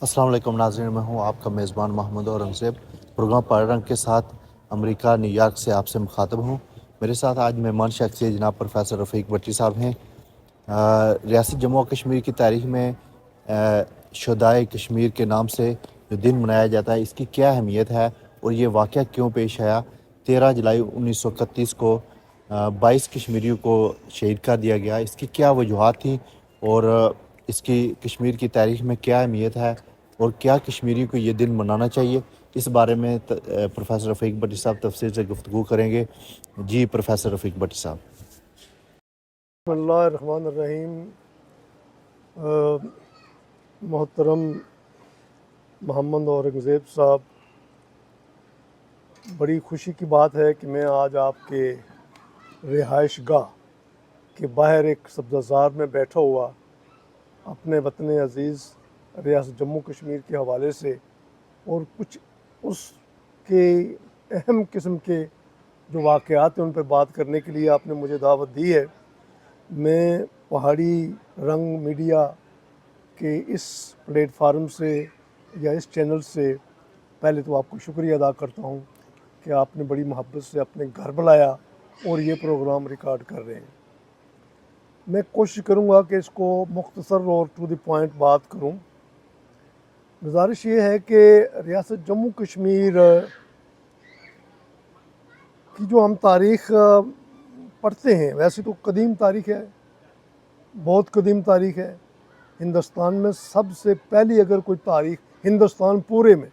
السلام علیکم ناظرین، میں ہوں آپ کا میزبان محمد اورنگزیب۔ پروگرام پڑھ رنگ کے ساتھ امریکہ نیو یارک سے آپ سے مخاطب ہوں۔ میرے ساتھ آج مہمان شخصیت جناب پروفیسر رفیق بٹی صاحب ہیں۔ ریاست جموں و کشمیر کی تاریخ میں شہدائے کشمیر کے نام سے جو دن منایا جاتا ہے، اس کی کیا اہمیت ہے اور یہ واقعہ کیوں پیش آیا؟ 13 جولائی 1931 کو 22 کشمیریوں کو شہید کر دیا گیا۔ اس کی کیا وجوہات تھیں اور اس کی کشمیر کی تاریخ میں کیا اہمیت ہے اور کیا کشمیری کو یہ دن منانا چاہیے؟ اس بارے میں پروفیسر رفیق بٹی صاحب تفصیل سے گفتگو کریں گے۔ جی پروفیسر رفیق بٹی صاحب۔ بسم اللہ الرحمن الرحیم۔ محترم محمد اورنگزیب صاحب، بڑی خوشی کی بات ہے کہ میں آج آپ کے رہائش گاہ کے باہر ایک سبزہ میں بیٹھا ہوا اپنے وطن عزیز ریاست جموں کشمیر کے حوالے سے اور کچھ اس کے اہم قسم کے جو واقعات ہیں ان پہ بات کرنے کے لیے آپ نے مجھے دعوت دی ہے۔ میں پہاڑی رنگ میڈیا کے اس پلیٹ فارم سے یا اس چینل سے پہلے تو آپ کو شکریہ ادا کرتا ہوں کہ آپ نے بڑی محبت سے اپنے گھر بلایا اور یہ پروگرام ریکارڈ کر رہے ہیں۔ میں کوشش کروں گا کہ اس کو مختصر اور ٹو دی پوائنٹ بات کروں۔ گزارش یہ ہے کہ ریاست جموں کشمیر کی جو ہم تاریخ پڑھتے ہیں، ویسے تو قدیم تاریخ ہے، بہت قدیم تاریخ ہے۔ ہندوستان میں سب سے پہلی اگر کوئی تاریخ، ہندوستان پورے میں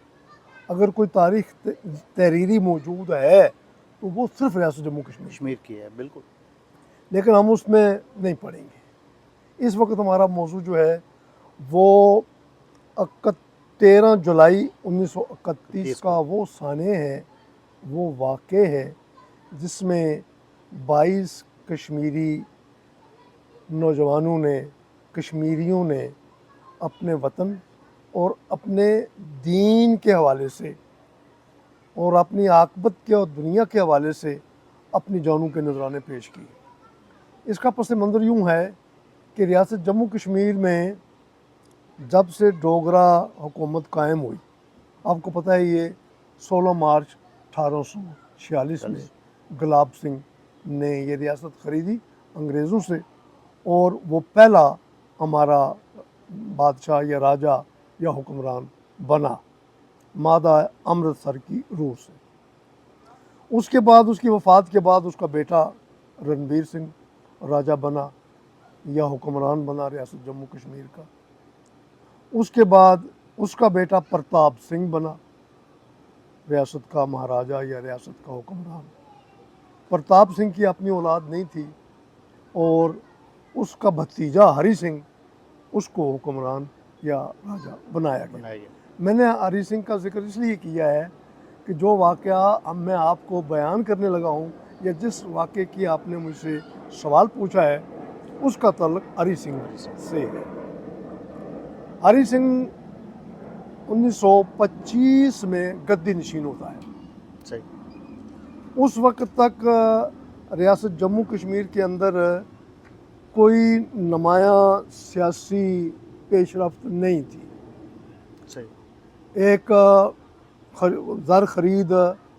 اگر کوئی تاریخ تحریری موجود ہے تو وہ صرف ریاست جموں کشمیر کی ہے، بالکل۔ لیکن ہم اس میں نہیں پڑھیں گے۔ اس وقت ہمارا موضوع جو ہے وہ 13 جولائی 1931 کا وہ سانحہ ہے، وہ واقع ہے جس میں 22 کشمیری نوجوانوں نے، کشمیریوں نے اپنے وطن اور اپنے دین کے حوالے سے اور اپنی عاقبت کے اور دنیا کے حوالے سے اپنی جانوں کے نذرانے پیش کیے۔ اس کا پس منظر یوں ہے کہ ریاست جموں کشمیر میں جب سے ڈوگرا حکومت قائم ہوئی، آپ کو پتہ ہے یہ 16 مارچ 1846 میں گلاب سنگھ نے یہ ریاست خریدی انگریزوں سے، اور وہ پہلا ہمارا بادشاہ یا راجہ یا حکمران بنا مادہ امرتسر کی روح سے۔ اس کے بعد، اس کی وفات کے بعد، اس کا بیٹا رنبیر سنگھ راجہ بنا یا حکمران بنا ریاست جموں کشمیر کا۔ اس کے بعد اس کا بیٹا پرتاپ سنگھ بنا ریاست کا مہاراجہ یا ریاست کا حکمران۔ پرتاپ سنگھ کی اپنی اولاد نہیں تھی اور اس کا بھتیجا ہری سنگھ اس کو حکمران یا راجہ بنایا گیا۔ میں نے ہری سنگھ کا ذکر اس لیے کیا ہے کہ جو واقعہ اب میں آپ کو بیان کرنے لگا ہوں یا جس واقعے کی آپ نے مجھ سے سوال پوچھا ہے اس کا تعلق ہری سنگھ سے ہے۔ ہری سنگھ 1925 میں گدی نشین ہوتا ہے۔ اس وقت تک ریاست جموں کشمیر کے اندر کوئی نمایاں سیاسی پیش رفت نہیں تھی۔ ایک زر خرید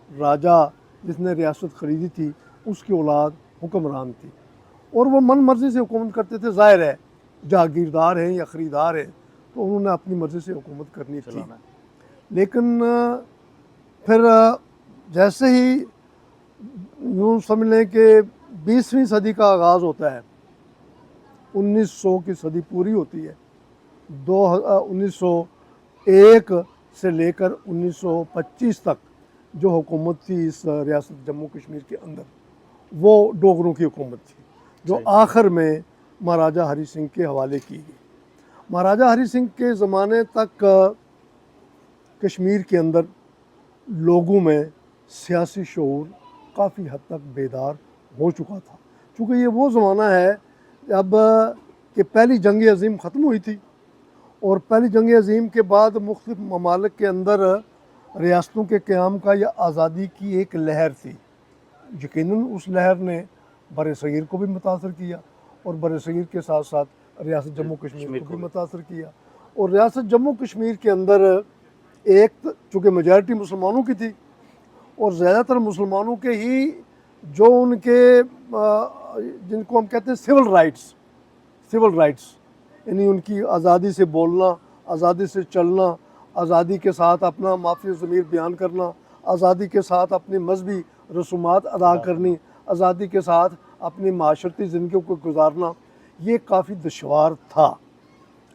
راجہ جس نے ریاست خریدی تھی، اس کی اولاد حکمران تھی اور وہ من مرضی سے حکومت کرتے تھے۔ ظاہر ہے جاگیردار ہیں یا خریدار ہیں تو انہوں نے اپنی مرضی سے حکومت کرنی تھی، لیکن پھر جیسے ہی یوں سمجھ لیں کہ 20ویں صدی کا آغاز ہوتا ہے، 1900 کی صدی پوری ہوتی ہے، 1901 سے لے کر 1925 تک جو حکومت تھی اس ریاست جموں کشمیر کے اندر وہ ڈوگروں کی حکومت تھی، جو آخر میں مہاراجہ ہری سنگھ کے حوالے کی گئی۔ مہاراجہ ہری سنگھ کے زمانے تک کشمیر کے اندر لوگوں میں سیاسی شعور کافی حد تک بیدار ہو چکا تھا، چونکہ یہ وہ زمانہ ہے اب کہ پہلی جنگ عظیم ختم ہوئی تھی اور پہلی جنگ عظیم کے بعد مختلف ممالک کے اندر ریاستوں کے قیام کا یا آزادی کی ایک لہر تھی۔ یقیناً اس لہر نے بر صغیر کو بھی متاثر کیا اور بر صغیر کے ساتھ ساتھ ریاست جموں کشمیر کو بھی متاثر کیا، اور ریاست جموں کشمیر کے اندر ایک چونکہ میجارٹی مسلمانوں کی تھی اور زیادہ تر مسلمانوں کے ہی جو ان کے جن کو ہم کہتے ہیں سول رائٹس یعنی ان کی آزادی سے بولنا، آزادی سے چلنا، آزادی کے ساتھ اپنا معافی ضمیر بیان کرنا، آزادی کے ساتھ اپنی مذہبی رسومات ادا کرنی، آزادی کے ساتھ اپنی معاشرتی زندگیوں کو گزارنا، یہ کافی دشوار تھا۔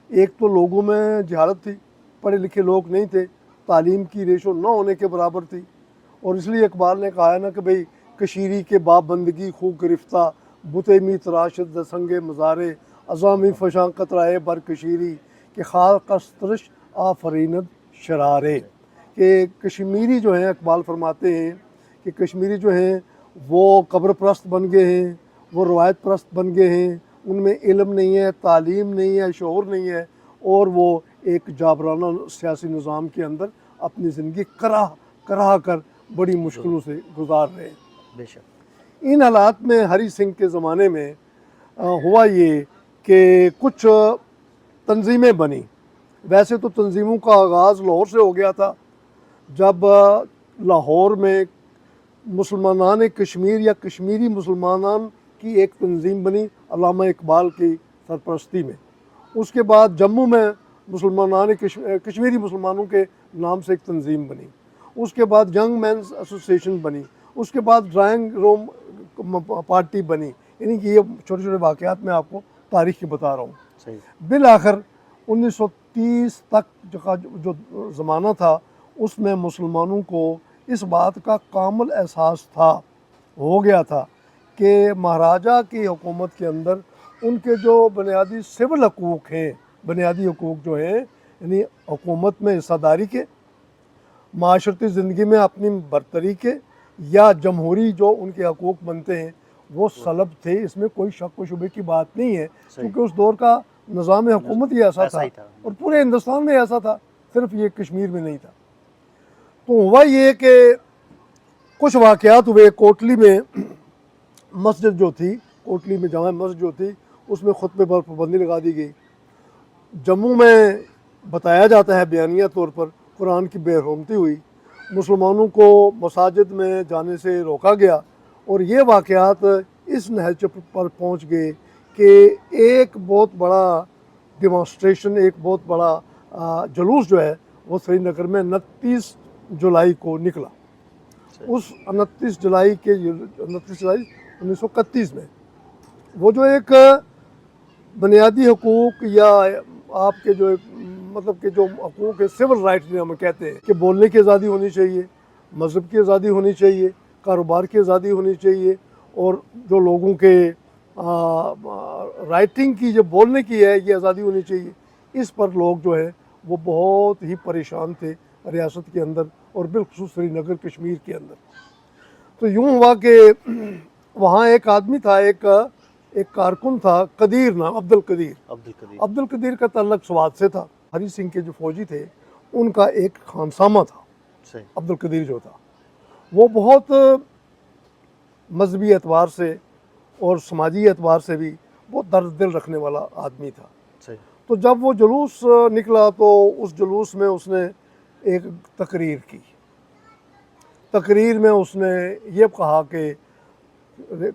ایک تو لوگوں میں جہالت تھی، پڑھے لکھے لوگ نہیں تھے، تعلیم کی ریشو نہ ہونے کے برابر تھی، اور اس لیے اقبال نے کہا ہے نا کہ بھئی کشیری کے باب بندگی خو گرفتہ، بتے می تراشد سنگ مزارے، عظامی فشاں قطرائے بر کشیری کہ خاک استرش آفریند شرارے، کہ کشمیری جو ہیں، اقبال فرماتے ہیں کہ کشمیری جو ہیں وہ قبر پرست بن گئے ہیں، وہ روایت پرست بن گئے ہیں، ان میں علم نہیں ہے، تعلیم نہیں ہے، شعور نہیں ہے، اور وہ ایک جابرانہ سیاسی نظام کے اندر اپنی زندگی کرا کر بڑی مشکلوں سے گزار رہے ہیں۔ بے شک۔ ان حالات میں ہری سنگھ کے زمانے میں ہوا یہ کہ کچھ تنظیمیں بنی۔ ویسے تو تنظیموں کا آغاز لاہور سے ہو گیا تھا، جب لاہور میں مسلمانان کشمیر یا کشمیری مسلمانان کی ایک تنظیم بنی علامہ اقبال کی سرپرستی میں۔ اس کے بعد جموں میں مسلمانان کشمیری مسلمانوں کے نام سے ایک تنظیم بنی، اس کے بعد ینگ مینز ایسوسیشن بنی، اس کے بعد ڈرائنگ روم پارٹی بنی، یعنی کہ یہ چھوٹے چھوٹے واقعات میں آپ کو تاریخ کی بتا رہا ہوں۔ صحیح۔ بالآخر 1930 تک جو زمانہ تھا اس میں مسلمانوں کو اس بات کا کامل احساس ہو گیا تھا کہ مہاراجہ کی حکومت کے اندر ان کے جو بنیادی سول حقوق ہیں، بنیادی حقوق جو ہیں، یعنی حکومت میں حصہ داری کے، معاشرتی زندگی میں اپنی برتری کے، یا جمہوری جو ان کے حقوق بنتے ہیں، وہ سلب تھے۔ اس میں کوئی شک و شبے کی بات نہیں ہے، کیونکہ اس دور کا نظام حکومت ہی ایسا تھا اور پورے ہندوستان میں ایسا تھا، صرف یہ کشمیر میں نہیں تھا۔ تو ہوا یہ کہ کچھ واقعات ہوئے۔ کوٹلی میں مسجد جو تھی، کوٹلی میں جامع مسجد جو تھی، اس میں خطبے پر پابندی لگا دی گئی۔ جموں میں بتایا جاتا ہے بیانیہ طور پر قرآن کی بے حرمتی ہوئی، مسلمانوں کو مساجد میں جانے سے روکا گیا، اور یہ واقعات اس نہج پر پہنچ گئے کہ ایک بہت بڑا ڈیمانسٹریشن، ایک بہت بڑا جلوس جو ہے وہ سری نگر میں 29 جولائی کو نکلا۔ اس 29 جولائی 1931 میں وہ جو ایک بنیادی حقوق یا آپ کے جو مطلب کہ جو حقوق ہے، سول رائٹس میں ہم کہتے ہیں کہ بولنے کی آزادی ہونی چاہیے، مذہب کی آزادی ہونی چاہیے، کاروبار کی آزادی ہونی چاہیے، اور جو لوگوں کے رائٹنگ کی، جو بولنے کی ہے، یہ آزادی ہونی چاہیے۔ اس پر لوگ جو ہے وہ بہت ہی پریشان تھے ریاست کے اندر، اور بالخصوص سری نگر کشمیر کے اندر۔ تو یوں ہوا کہ وہاں ایک آدمی تھا، ایک کارکن تھا، قدیر نام، عبد القدیر کا تعلق سوات سے تھا۔ ہری سنگھ کے جو فوجی تھے ان کا ایک خانسامہ تھا، عبد القدیر جو تھا وہ بہت مذہبی اعتبار سے اور سماجی اعتبار سے بھی بہت درد دل رکھنے والا آدمی تھا۔ تو جب وہ جلوس نکلا تو اس جلوس میں اس نے ایک تقریر کی۔ تقریر میں اس نے یہ کہا کہ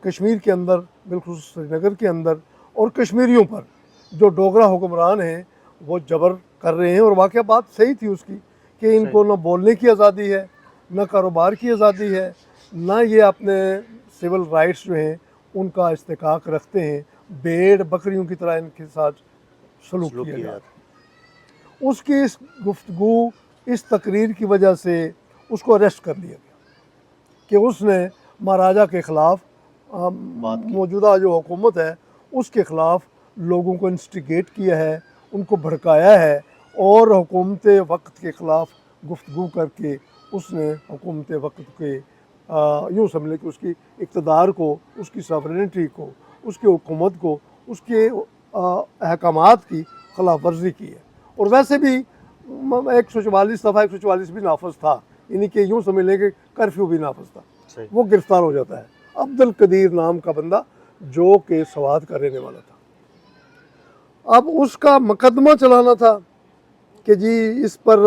کشمیر کے اندر، بالخصوص سری نگر کے اندر، اور کشمیریوں پر جو ڈوگرا حکمران ہیں وہ جبر کر رہے ہیں، اور واقعہ بات صحیح تھی اس کی کہ ان کو نہ بولنے کی آزادی ہے، نہ کاروبار کی آزادی ہے، نہ یہ اپنے سول رائٹس جو ہیں ان کا استحقاق رکھتے ہیں، بھیڑ بکریوں کی طرح ان کے ساتھ سلوک کیا جاتا ہے۔ اس کی اس گفتگو، اس تقریر کی وجہ سے اس کو اریسٹ کر لیا گیا کہ اس نے مہاراجہ کے خلاف، موجودہ جو حکومت ہے اس کے خلاف لوگوں کو انسٹیگیٹ کیا ہے، ان کو بھڑکایا ہے، اور حکومت وقت کے خلاف گفتگو کر کے اس نے حکومت وقت کے یوں سمجھ کہ اس کی اقتدار کو، اس کی ساورینٹی کو، اس کی حکومت کو، اس کے احکامات کی خلاف ورزی کی ہے۔ اور ویسے بھی 144 دفعہ 144 بھی نافذ تھا، یعنی کہ یوں سمجھ لیں کہ کرفیو بھی نافذ تھا۔ وہ گرفتار ہو جاتا ہے، عبد القدیر نام کا بندہ جو کہ سوات کا رہنے والا تھا۔ اب اس کا مقدمہ چلانا تھا کہ جی اس پر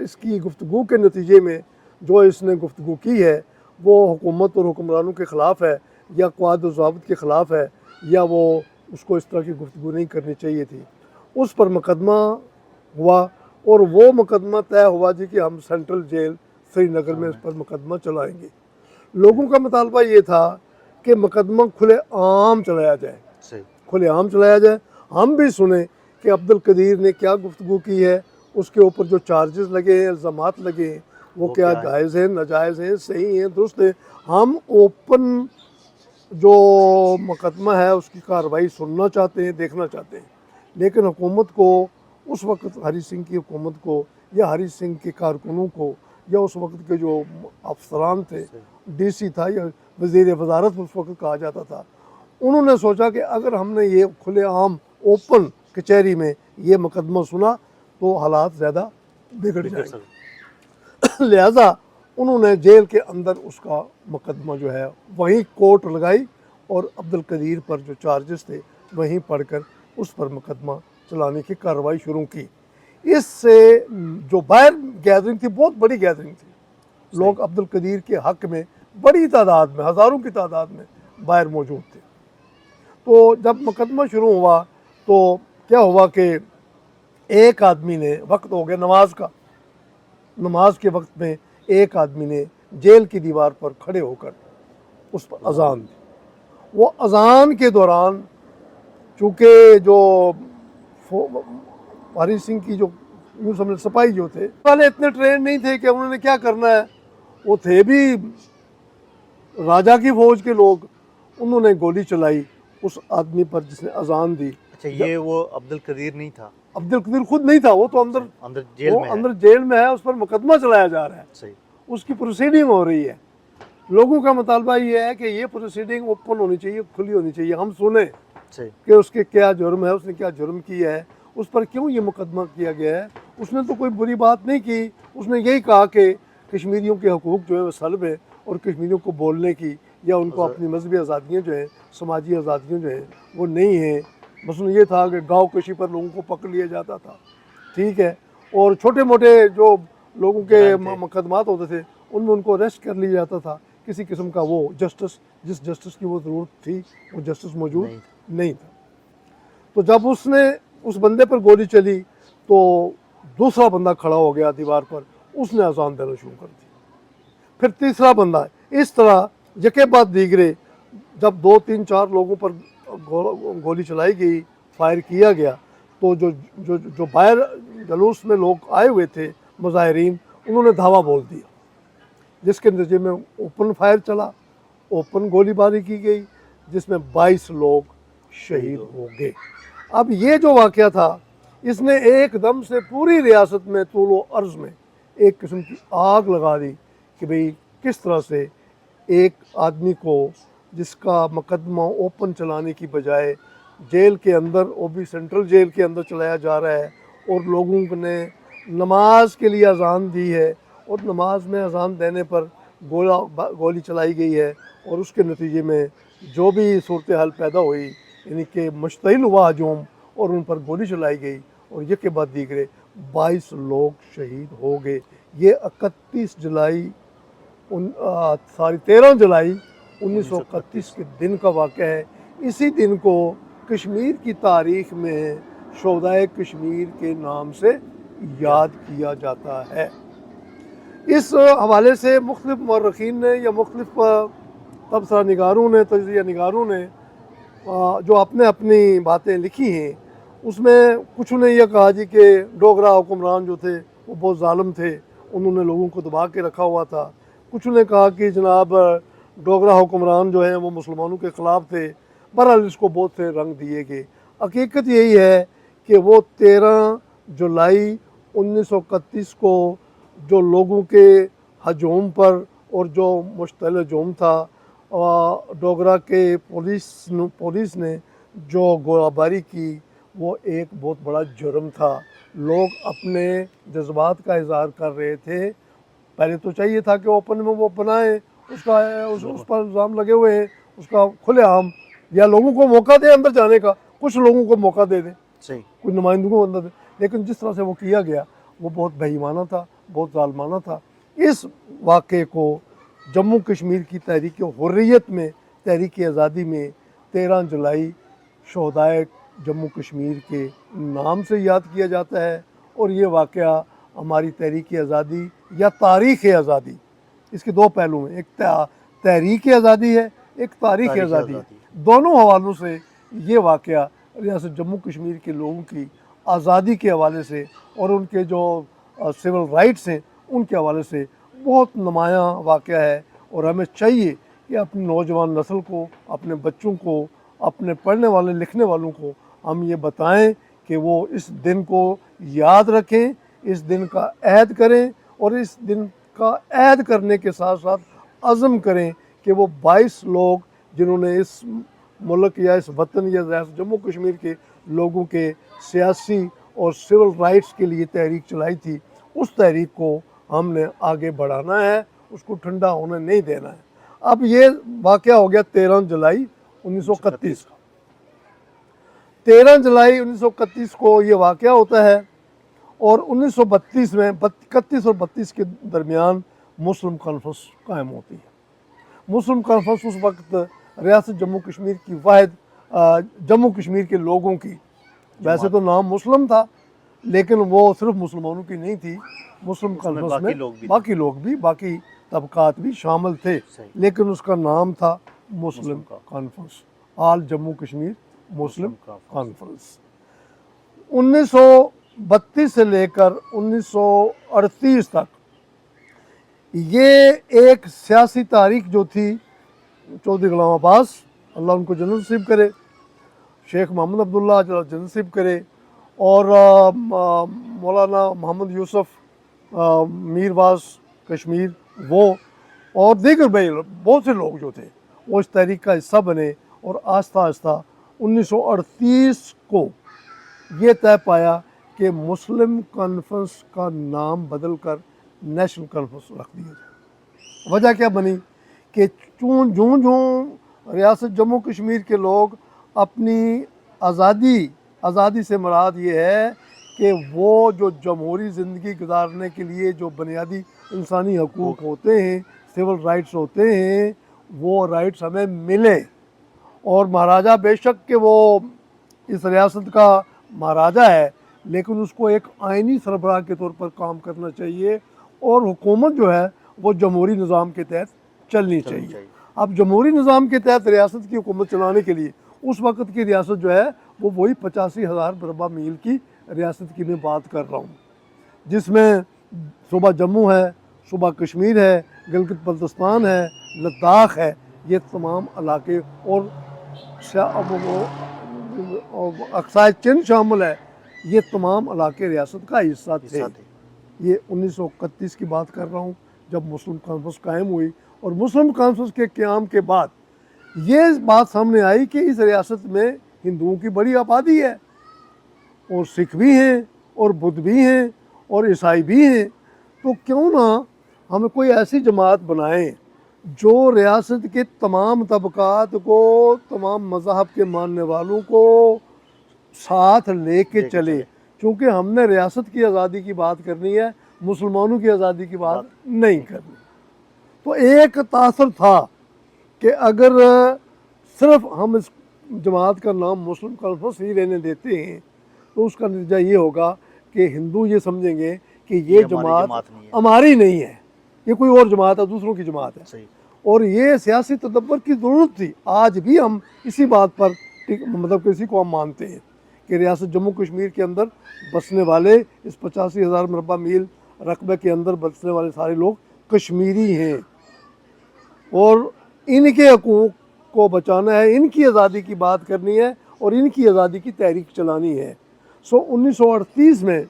اس کی گفتگو کے نتیجے میں جو اس نے گفتگو کی ہے وہ حکومت اور حکمرانوں کے خلاف ہے یا قواعد و ضوابط کے خلاف ہے یا وہ اس کو اس طرح کی گفتگو نہیں کرنی چاہیے تھی. اس پر مقدمہ ہوا اور وہ مقدمہ طے ہوا جی کہ ہم سینٹرل جیل سری نگر میں اس پر مقدمہ چلائیں گے. لوگوں کا مطالبہ یہ تھا کہ مقدمہ کھلے عام چلایا جائے, کھلے عام چلایا جائے. ہم بھی سنیں کہ عبد القدیر نے کیا گفتگو کی ہے, اس کے اوپر جو چارجز لگے ہیں, الزامات لگے ہیں, وہ کیا جائز ہیں, ناجائز ہیں, صحیح ہیں, درست ہیں. ہم اوپن جو مقدمہ ہے اس کی کارروائی سننا چاہتے ہیں, دیکھنا چاہتے ہیں. لیکن حکومت کو اس وقت ہری سنگھ کی حکومت کو یا ہری سنگھ کے کارکنوں کو یا اس وقت کے جو افسران تھے, ڈی سی تھا یا وزیر وزارت اس وقت کہا جاتا تھا, انہوں نے سوچا کہ اگر ہم نے یہ کھلے عام اوپن کچہری میں یہ مقدمہ سنا تو حالات زیادہ بگڑ جائیں گے. لہٰذا انہوں نے جیل کے اندر اس کا مقدمہ جو ہے وہیں کورٹ لگائی اور عبد القدیر پر جو چارجز تھے وہیں پڑھ کر اس پر مقدمہ چلانے کی کارروائی شروع کی. اس سے جو باہر گیدرنگ تھی, بہت بڑی گیدرنگ تھی, لوگ عبد القدیر کے حق میں بڑی تعداد میں, ہزاروں کی تعداد میں باہر موجود تھے. تو جب مقدمہ شروع ہوا تو کیا ہوا کہ ایک آدمی نے, وقت ہو گیا نماز کا, نماز کے وقت میں ایک آدمی نے جیل کی دیوار پر کھڑے ہو کر اس پر اذان دی. وہ اذان کے دوران چونکہ جو ہری سنگھ کی جو یوں سمجھ سپاہی جو تھے والے اتنے ٹرین نہیں تھے کہ انہوں نے کیا کرنا ہے, وہ تھے بھی راجا کی فوج کے لوگ, انہوں نے گولی چلائی اس آدمی پر جس نے اذان دی. اچھا, یہ وہ عبد القدیر نہیں تھا؟ عبد القدیر خود نہیں تھا, وہ تو اندر جیل میں ہے, اس پر مقدمہ چلایا جا رہا ہے. صحیح, اس کی پروسیڈنگ ہو رہی ہے. لوگوں کا مطالبہ یہ ہے کہ یہ پروسیڈنگ اوپن ہونی چاہیے, کھلی ہونی چاہیے. ہم سنیں کہ اس کے کیا جرم ہے, اس نے کیا جرم کیا ہے, اس پر کیوں یہ مقدمہ کیا گیا ہے. اس نے تو کوئی بری بات نہیں کی, اس نے یہی کہا کہ کشمیریوں کے حقوق جو ہیں وہ سلب ہیں اور کشمیریوں کو بولنے کی یا ان کو اپنی مذہبی آزادیاں جو ہیں, سماجی آزادیاں جو ہیں وہ نہیں ہیں. مثلا یہ تھا کہ گاؤں کشی پر لوگوں کو پکڑ لیا جاتا تھا, ٹھیک ہے, اور چھوٹے موٹے جو لوگوں کے مقدمات ہوتے تھے ان میں ان کو اریسٹ کر لیا جاتا تھا. کسی قسم کا وہ جسٹس, جس جسٹس کی وہ ضرورت تھی وہ جسٹس موجود نہیں تھا. تو جب اس نے اس بندے پر گولی چلی تو دوسرا بندہ کھڑا ہو گیا دیوار پر, اس نے اذان دینا شروع کر دی. پھر تیسرا بندہ, اس طرح یکے بعد دیگرے جب 2 3 4 لوگوں پر گولی چلائی گئی, فائر کیا گیا, تو جو باہر جلوس میں لوگ آئے ہوئے تھے مظاہرین, انہوں نے دھاوا بول دیا, جس کے نتیجے میں اوپن فائر چلا, اوپن گولی باری کی گئی, جس میں 22 لوگ شہید ہو گئے. اب یہ جو واقعہ تھا اس نے ایک دم سے پوری ریاست میں طول و عرض میں ایک قسم کی آگ لگا دی کہ بھئی کس طرح سے ایک آدمی کو جس کا مقدمہ اوپن چلانے کی بجائے جیل کے اندر, وہ بھی سینٹرل جیل کے اندر چلایا جا رہا ہے, اور لوگوں نے نماز کے لیے اذان دی ہے اور نماز میں اذان دینے پر گولی چلائی گئی ہے, اور اس کے نتیجے میں جو بھی صورتحال پیدا ہوئی یعنی کہ مشتعل ہوا ہجوم اور ان پر گولی چلائی گئی اور یہ کے بعد دیگرے 22 لوگ شہید ہو گئے. یہ 13 جولائی 1931 کے دن کا واقعہ ہے. اسی دن کو کشمیر کی تاریخ میں شہدائے کشمیر کے نام سے یاد کیا جاتا ہے. اس حوالے سے مختلف مورخین نے یا مختلف تبصرہ نگاروں نے, تجزیہ نگاروں نے جو اپنی باتیں لکھی ہیں, اس میں کچھ نے یہ کہا جی کہ ڈوگرا حکمران جو تھے وہ بہت ظالم تھے, انہوں نے لوگوں کو دبا کے رکھا ہوا تھا. کچھ نے کہا کہ جناب ڈوگرا حکمران جو ہیں وہ مسلمانوں کے خلاف تھے. بہرحال اس کو بہت سے رنگ دیے گئے. حقیقت یہی ہے کہ وہ 13 جولائی 1931 کو جو لوگوں کے ہجوم پر اور جو مشتعل ہجوم تھا, ڈوگرا کے پولیس نے جو گولہ باری کی وہ ایک بہت بڑا جرم تھا. لوگ اپنے جذبات کا اظہار کر رہے تھے. پہلے تو چاہیے تھا کہ اوپن میں وہ بنائیں, اس پر الزام لگے ہوئے ہیں, اس کا کھلے عام, یا لوگوں کو موقع دیں اندر جانے کا, کچھ لوگوں کو موقع دے دیں, کچھ نمائندوں کو اندر دیں. لیکن جس طرح سے وہ کیا گیا وہ بہت بےایمانہ تھا, بہت ظالمانہ تھا. اس واقعے کو جموں کشمیر کی تحریک حریت میں, تحریک آزادی میں 13 جولائی شہدائے جموں کشمیر کے نام سے یاد کیا جاتا ہے. اور یہ واقعہ ہماری تحریک آزادی یا تاریخ آزادی, اس کے دو پہلو ہیں, ایک تحریک آزادی ہے, ایک تاریخ آزادی ہے. دونوں حوالوں سے یہ واقعہ ریاست جموں کشمیر کے لوگوں کی آزادی کے حوالے سے اور ان کے جو سول رائٹس ہیں ان کے حوالے سے بہت نمایاں واقعہ ہے. اور ہمیں چاہیے کہ اپنی نوجوان نسل کو, اپنے بچوں کو, اپنے پڑھنے والے لکھنے والوں کو ہم یہ بتائیں کہ وہ اس دن کو یاد رکھیں, اس دن کا عہد کریں, اور اس دن کا عہد کرنے کے ساتھ ساتھ عزم کریں کہ وہ 22 لوگ جنہوں نے اس ملک یا اس وطن یا ریاست جموں کشمیر کے لوگوں کے سیاسی اور سول رائٹس کے لیے تحریک چلائی تھی, اس تحریک کو ہم نے آگے بڑھانا ہے, اس کو ٹھنڈا ہونے نہیں دینا ہے. اب یہ واقعہ ہو گیا 13 جولائی 1931 کا. 13 جولائی 1931 کو یہ واقعہ ہوتا ہے, اور 1932 میں 31 اور 32 کے درمیان مسلم کانفرنس قائم ہوتی ہے. مسلم کانفرنس اس وقت ریاست جموں کشمیر کی واحد جموں کشمیر کے لوگوں کی, ویسے تو نام مسلم تھا لیکن وہ صرف مسلمانوں کی نہیں تھی, مسلم کانفرنس میں باقی لوگ بھی, باقی طبقات بھی شامل تھے, لیکن اس کا نام تھا مسلم کانفرنس, آل جموں کشمیر مسلم کانفرنس. 1932 سے لے کر 1938 تک یہ ایک سیاسی تاریخ جو تھی, چودھری غلام عباس اللہ ان کو جنت نصیب کرے, شیخ محمد عبداللہ جنت نصیب کرے, اور مولانا محمد یوسف میر واس کشمیر وہ, اور دیگر بہت سے لوگ جو تھے وہ اس تحریک کا حصہ بنے. اور آہستہ آہستہ 1938 کو یہ طے پایا کہ مسلم کانفرنس کا نام بدل کر نیشنل کانفرنس رکھ دیا جائے. وجہ کیا بنی کہ جوں ریاست جموں کشمیر کے لوگ اپنی آزادی سے مراد یہ ہے کہ وہ جو جمہوری زندگی گزارنے کے لیے جو بنیادی انسانی حقوق ہوتے ہیں, سول رائٹس ہوتے ہیں, وہ رائٹس ہمیں ملے. اور مہاراجہ بے شک کہ وہ اس ریاست کا مہاراجہ ہے, لیکن اس کو ایک آئینی سربراہ کے طور پر کام کرنا چاہیے, اور حکومت جو ہے وہ جمہوری نظام کے تحت چلنی چاہیے. اب جمہوری نظام کے تحت ریاست کی حکومت چلانے کے لیے اس وقت کی ریاست جو ہے وہ وہی 85,000 مربع میل کی ریاست کی میں بات کر رہا ہوں, جس میں صوبہ جموں ہے, صوبہ کشمیر ہے, گلگت بلتستان ہے, لداخ ہے, یہ تمام علاقے, اور اقصائے چین شامل ہے, یہ تمام علاقے ریاست کا حصہ تھے. یہ 1931 کی بات کر رہا ہوں جب مسلم کانفرنس قائم ہوئی. اور مسلم کانفرنس کے قیام کے بعد یہ بات سامنے آئی کہ اس ریاست میں ہندوؤں کی بڑی آبادی ہے, اور سکھ بھی ہیں, اور بدھ بھی ہیں, اور عیسائی بھی ہیں, تو کیوں نہ ہم کوئی ایسی جماعت بنائیں جو ریاست کے تمام طبقات کو, تمام مذہب کے ماننے والوں کو ساتھ لے کے چلے. چونکہ ہم نے ریاست کی آزادی کی بات کرنی ہے, مسلمانوں کی آزادی کی بات نہیں کرنی. تو ایک تاثر تھا کہ اگر صرف ہم اس جماعت کا نام مسلم کانفرنس ہی رہنے دیتے ہیں تو اس کا نتیجہ یہ ہوگا کہ ہندو یہ سمجھیں گے کہ یہ جماعت ہماری نہیں ہے, یہ کوئی اور جماعت ہے, دوسروں کی جماعت ہے. اور یہ سیاسی تدبر کی ضرورت تھی. آج بھی ہم اسی بات پر مطلب کہ اسی کو ہم مانتے ہیں کہ ریاست جموں کشمیر کے اندر بسنے والے, اس 85,000 مربع میل رقبے کے اندر بسنے والے سارے لوگ کشمیری ہیں, اور ان کے حقوق کو بچانا ہے, ان کی آزادی کی بات کرنی ہے, اور ان کی آزادی کی تحریک چلانی ہے. 1938 میں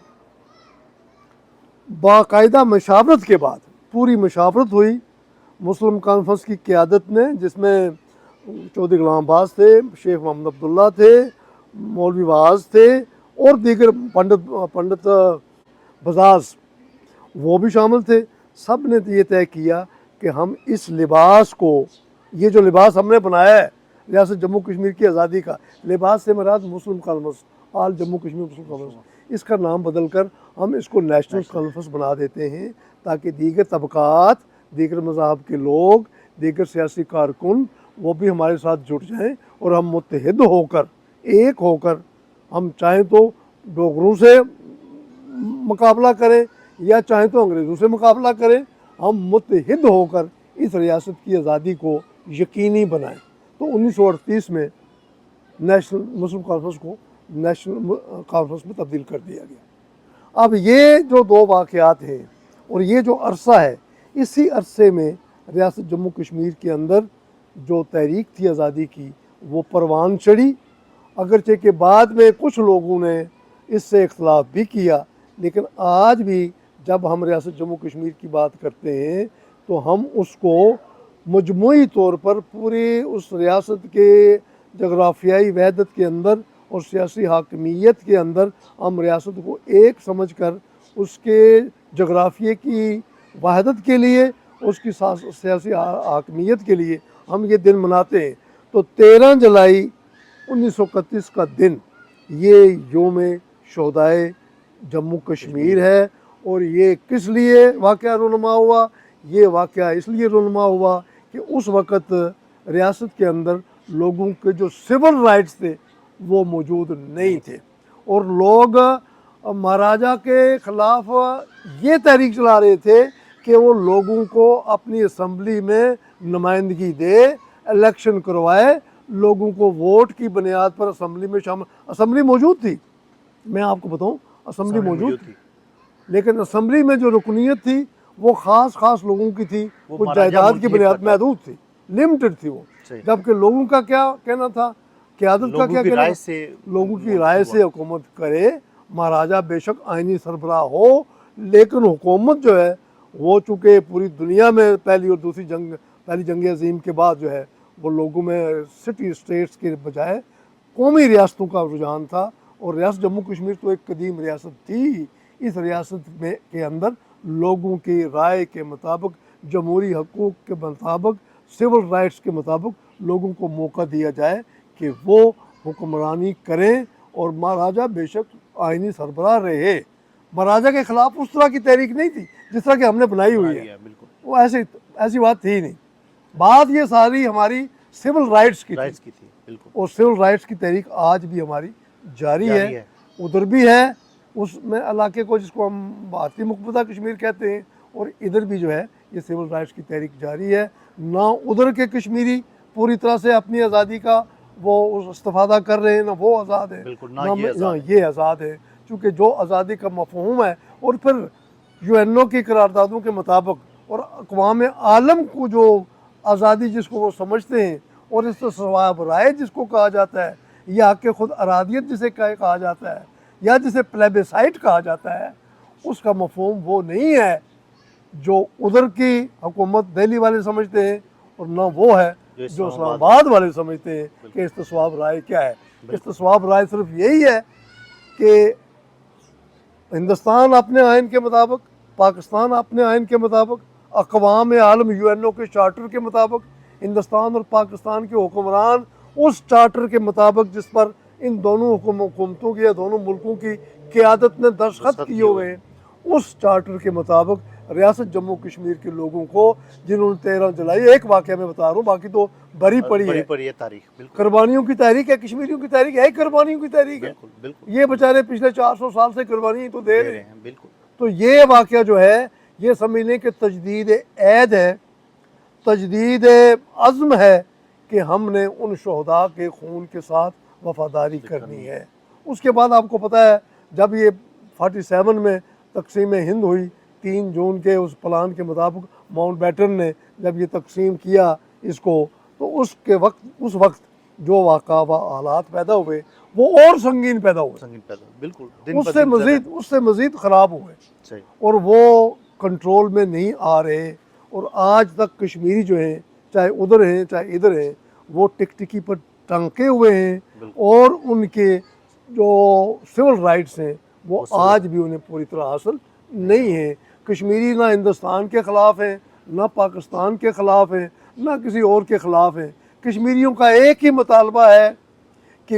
باقاعدہ مشاورت کے بعد پوری مشاورت ہوئی مسلم کانفرنس کی قیادت میں, جس میں چودھری غلام عباس تھے, شیخ محمد عبداللہ تھے, مولوی واعظ تھے, اور دیگر پنڈت بزاز وہ بھی شامل تھے. سب نے یہ طے کیا کہ ہم اس لباس کو, یہ جو لباس ہم نے بنایا ہے ریاست جموں کشمیر کی آزادی کا, لباس سے مراد مسلم کانفرنس, آل جموں کشمیر مسلم کانفرنس, اس کا نام بدل کر ہم اس کو نیشنل کانفرنس بنا دیتے ہیں تاکہ دیگر طبقات، دیگر مذاہب کے لوگ، دیگر سیاسی کارکن وہ بھی ہمارے ساتھ جڑ جائیں اور ہم متحد ہو کر، ایک ہو کر، ہم چاہیں تو ڈوگروں سے مقابلہ کریں یا چاہیں تو انگریزوں سے مقابلہ کریں، ہم متحد ہو کر اس ریاست کی آزادی کو یقینی بنائیں۔ تو 1938 میں نیشنل مسلم کانفرنس کو نیشنل کانفرنس میں تبدیل کر دیا گیا۔ اب یہ جو دو واقعات ہیں اور یہ جو عرصہ ہے، اسی عرصے میں ریاست جموں کشمیر کے اندر جو تحریک تھی آزادی کی وہ پروان چڑھی، اگرچہ کہ بعد میں کچھ لوگوں نے اس سے اختلاف بھی کیا، لیکن آج بھی جب ہم ریاست جموں کشمیر کی بات کرتے ہیں تو ہم اس کو مجموعی طور پر پوری اس ریاست کے جغرافیائی وحدت کے اندر اور سیاسی حاکمیت کے اندر ہم ریاست کو ایک سمجھ کر اس کے جغرافیے کی وحدت کے لیے، اس کی سیاسی حاکمیت کے لیے ہم یہ دن مناتے ہیں۔ تو 13 جولائی 1931 کا دن یہ یوم شہدائے جموں کشمیر ہے، اور یہ کس لیے واقعہ رونما ہوا؟ یہ واقعہ اس لیے رونما ہوا کہ اس وقت ریاست کے اندر لوگوں کے جو سول رائٹس تھے وہ موجود نہیں تھے، اور لوگ مہاراجہ کے خلاف یہ تحریک چلا رہے تھے کہ وہ لوگوں کو اپنی اسمبلی میں نمائندگی دے، الیکشن کروائے، لوگوں کو ووٹ کی بنیاد پر اسمبلی میں اسمبلی موجود تھی، میں آپ کو بتاؤں اسمبلی موجود تھی، لیکن اسمبلی میں جو رکنیت تھی وہ خاص لوگوں کی تھی، وہ جائیداد کی بنیاد محدود تھی، لمیٹڈ تھی وہ، جبکہ لوگوں کا کیا کہنا تھا، قیادت کا کیا کہنا تھا، لوگوں کی رائے سے حکومت کرے، مہاراجہ بے شک آئینی سربراہ ہو، لیکن حکومت جو ہے وہ چونکہ پوری دنیا میں پہلی اور دوسری پہلی جنگ عظیم کے بعد جو ہے وہ لوگوں میں سٹی اسٹیٹس کے بجائے قومی ریاستوں کا رجحان تھا، اور ریاست جموں کشمیر تو ایک قدیم ریاست تھی۔ اس ریاست میں کے اندر لوگوں کی رائے کے مطابق، جمہوری حقوق کے مطابق، سول رائٹس کے مطابق لوگوں کو موقع دیا جائے کہ وہ حکمرانی کریں، اور مہاراجہ بے شک آئینی سربراہ رہے۔ مہاراجہ کے خلاف اس طرح کی تحریک نہیں تھی جس طرح کہ ہم نے بنائی ہوئی ہے، وہ ایسی بات تھی نہیں۔ بات یہ ساری ہماری سول رائٹس کی تھی، اور سول رائٹس کی تحریک آج بھی ہماری جاری ہے، ادھر بھی ہے اس میں علاقے کو جس کو ہم بھارتی مقبوضہ کشمیر کہتے ہیں، اور ادھر بھی جو ہے یہ سول رائٹس کی تحریک جاری ہے۔ نہ ادھر کے کشمیری پوری طرح سے اپنی آزادی کا وہ استفادہ کر رہے ہیں، نہ وہ آزاد ہے، نہ یہ آزاد ہے، چونکہ جو آزادی کا مفہوم ہے، اور پھر UN کی قراردادوں کے مطابق اور اقوام عالم کو جو آزادی جس کو وہ سمجھتے ہیں، اور استصواب رائے جس کو کہا جاتا ہے، یا حق خود ارادیت جسے کہا جاتا ہے، یا جسے پلیبیسائٹ کہا جاتا ہے، اس کا مفہوم وہ نہیں ہے جو ادھر کی حکومت دہلی والے سمجھتے ہیں، اور نہ وہ ہے جو اسلام آباد والے سمجھتے ہیں کہ استصواب رائے کیا ہے۔ استصواب رائے صرف یہی ہے کہ ہندوستان اپنے آئین کے مطابق، پاکستان اپنے آئین کے مطابق، اقوام عالم UN کے چارٹر کے مطابق، ہندوستان اور پاکستان کے حکمران اس چارٹر کے مطابق جس پر ان دونوں حکومتوں کی یا دونوں ملکوں کی قیادت نے دستخط کیے ہوئے ہیں، اس چارٹر کے مطابق ریاست جموں کشمیر کے لوگوں کو، جنہوں نے 13 جولائی، ایک واقعہ میں بتا رہا ہوں، باقی تو بری پڑی ہے تاریخ، قربانیوں کی تحریک ہے، کشمیریوں کی تحریک ہے، قربانیوں کی تحریک ہے، یہ بیچارے پچھلے 400 سال سے قربانی تو دے رہے ہیں۔ تو یہ واقعہ جو ہے یہ سمجھ لیں کہ تجدید عہد ہے، تجدید عزم ہے کہ ہم نے ان شہداء کے خون کے ساتھ وفاداری کرنی ہے۔ اس کے بعد آپ کو پتہ ہے جب یہ 47 میں تقسیم ہند ہوئی، 3 جون کے اس پلان کے مطابق ماؤنٹ بیٹن نے جب یہ تقسیم کیا اس کو، تو اس وقت جو واقعہ و حالات پیدا ہوئے وہ اور سنگین پیدا ہوئے، بالکل اس سے مزید خراب ہوئے، اور وہ کنٹرول میں نہیں آ رہے، اور آج تک کشمیری جو ہیں، چاہے ادھر ہیں چاہے ادھر ہیں، وہ ٹکٹکی پر ٹانکے ہوئے ہیں، اور ان کے جو سول رائٹس ہیں وہ آج بھی انہیں پوری طرح حاصل نہیں ہیں۔ کشمیری نہ ہندوستان کے خلاف ہیں، نہ پاکستان کے خلاف ہیں، نہ کسی اور کے خلاف ہیں۔ کشمیریوں کا ایک ہی مطالبہ ہے کہ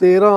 13